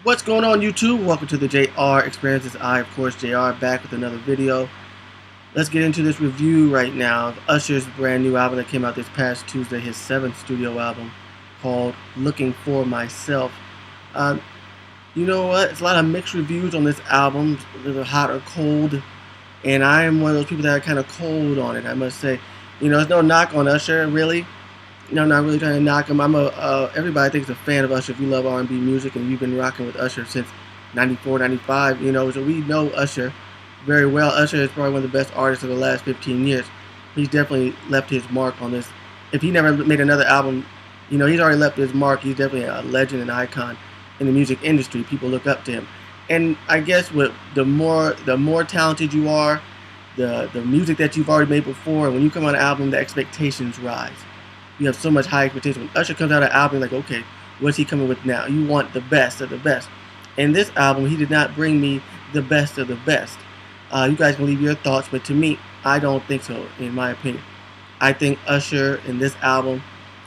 What's going on, YouTube? Welcome to the JR Experiences. I, of course, JR, back with another video. Let's get into this review right now of Usher's brand new album that came out this past Tuesday, his 7th studio album called Looking For Myself. Um, you know what? It's a lot of mixed reviews on this album, either hot or cold, and I am one of those people that are kind of cold on it, I must say. There's no knock on Usher, really. I'm not really trying to knock him. Everybody thinks a fan of Usher if you love R&B music and you've been rocking with Usher since 94, 95, so we know Usher very well. Usher is probably one of the best artists of the last 15 years. He's definitely left his mark on this. If he never made another album, he's already left his mark. He's definitely a legend and icon in the music industry. People look up to him. And I guess with the more talented you are, the music that you've already made before, when you come on an album, the expectations rise. You have so much high expectation. When Usher comes out of an album, like, okay, what's he coming with now? You want the best of the best. In this album, he did not bring me the best of the best. You guys can leave your thoughts, but to me, I don't think so, in my opinion. I think Usher in this album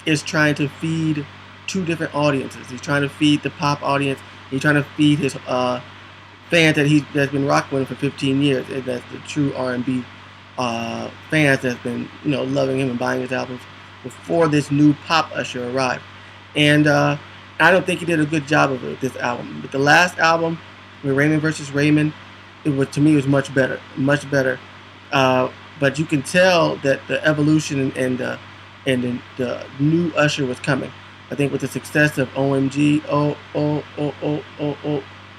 is trying to feed two different audiences. He's trying to feed the pop audience. He's trying to feed his fans that's been rocking with him for 15 years. And that's the true R&B fans that's been loving him and buying his albums before this new pop Usher arrived. And I don't think he did a good job of it with this album. But the last album, with Raymond versus Raymond, to me, it was much better, much better. But you can tell that the evolution and the new Usher was coming. I think with the success of OMG,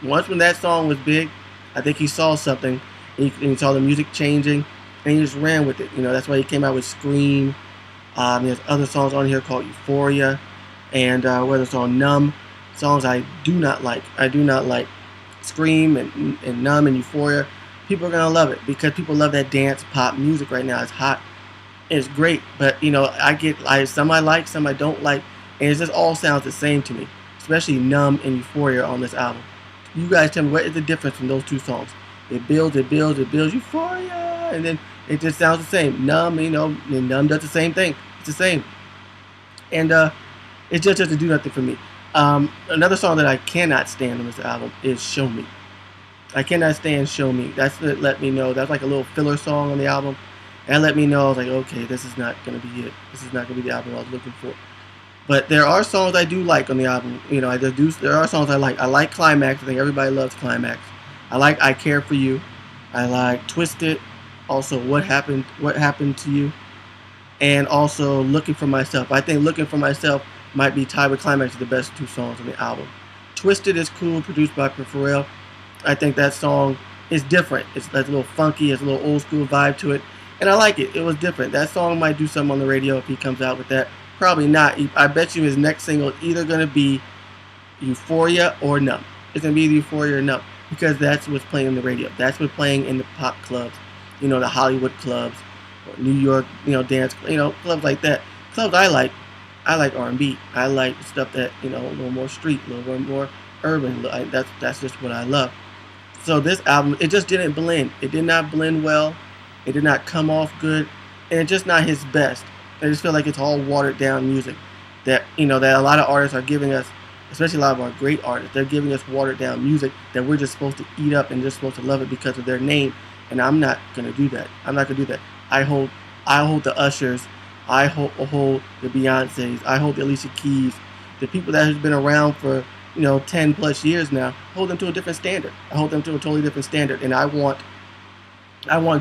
once when that song was big, I think he saw something, and he saw the music changing, and he just ran with it. That's why he came out with Scream. There's other songs on here called Euphoria, and whether it's on Numb, songs I do not like. I do not like Scream and Numb and Euphoria. People are gonna love it because people love that dance pop music right now. It's hot, it's great, but some I like, some I don't like, and it just all sounds the same to me. Especially Numb and Euphoria on this album. You guys tell me, what is the difference in those two songs? It builds, Euphoria, and then it just sounds the same. Numb, and Numb does the same thing. It's the same. And it just doesn't do nothing for me. Another song that I cannot stand on this album is Show Me. I cannot stand Show Me. That's what let me know. That's like a little filler song on the album. And that let me know, I was like, okay, this is not going to be it. This is not going to be the album I was looking for. But there are songs I do like on the album. There are songs I like. I like Climax. I think everybody loves Climax. I like I Care For You. I like Twisted. Also, What Happened to You. And also Looking For Myself. I think Looking For Myself might be tied with Climax as the best two songs on the album. Twisted is cool, produced by Pharrell. I think that song is different. It's a little funky. It's a little old school vibe to it. And I like it. It was different. That song might do something on the radio if he comes out with that. Probably not. I bet you his next single is either going to be Euphoria or Numb. It's going to be either Euphoria or Numb because that's what's playing on the radio. That's what's playing in the pop clubs, the Hollywood clubs, or New York, dance, clubs like that. Clubs I like R&B. I like stuff that, a little more street, a little more urban. That's just what I love. So this album, it just didn't blend. It did not blend well. It did not come off good. And it's just not his best. I just feel like it's all watered down music that a lot of artists are giving us, especially a lot of our great artists. They're giving us watered down music that we're just supposed to eat up and just supposed to love it because of their name. And I'm not gonna do that. I'm not gonna do that. I hold the Ushers, I hold the Beyoncés, I hold the Alicia Keys, the people that have been around for 10 plus years now. Hold them to a different standard. I hold them to a totally different standard, and I want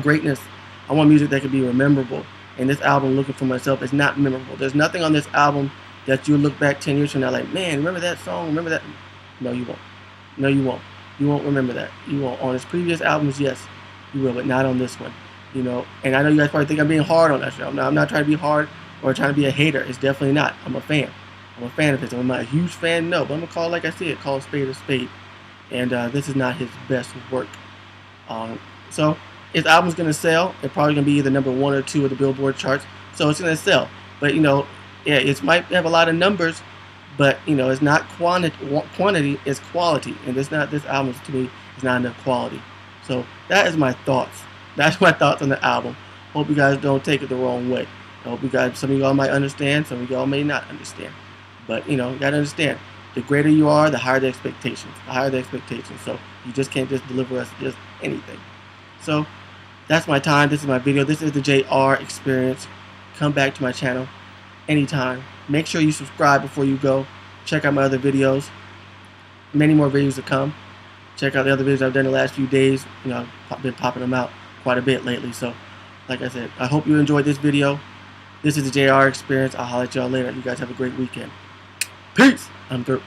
greatness. I want music that can be rememberable. And this album, Looking For Myself, is not memorable. There's nothing on this album that you'll look back 10 years from now like, man, remember that song? Remember that? No, you won't. No, you won't. You won't remember that. You won't. On his previous albums, yes, you will, but not on this one. And I know you guys probably think I'm being hard on that show. I'm not trying to be hard or trying to be a hater. It's definitely not. I'm a fan. I'm a fan of his. I'm not a huge fan, no, but I'm going to call it like I see it. Call a spade a spade. And this is not his best work. So his album's going to sell. It's probably going to be either number 1 or 2 of the Billboard charts. So it's going to sell. But, it might have a lot of numbers, but, it's not quantity, it's quality. And this album, to me, is not enough quality. So that is my thoughts. That's my thoughts on the album. Hope you guys don't take it the wrong way. I hope some of y'all might understand, some of y'all may not understand. But, you gotta understand. the greater you are, the higher the expectations. The higher the expectations. So you just can't just deliver us just anything. So that's my time. This is my video. This is the JR experience. Come back to my channel anytime. Make sure you subscribe before you go. Check out my other videos. Many more videos to come. Check out the other videos I've done the last few days. You know, I've been popping them out quite a bit lately. So, like I said, I hope you enjoyed this video. This is the JR experience. I'll holler at y'all later. You guys have a great weekend. Peace. I'm through.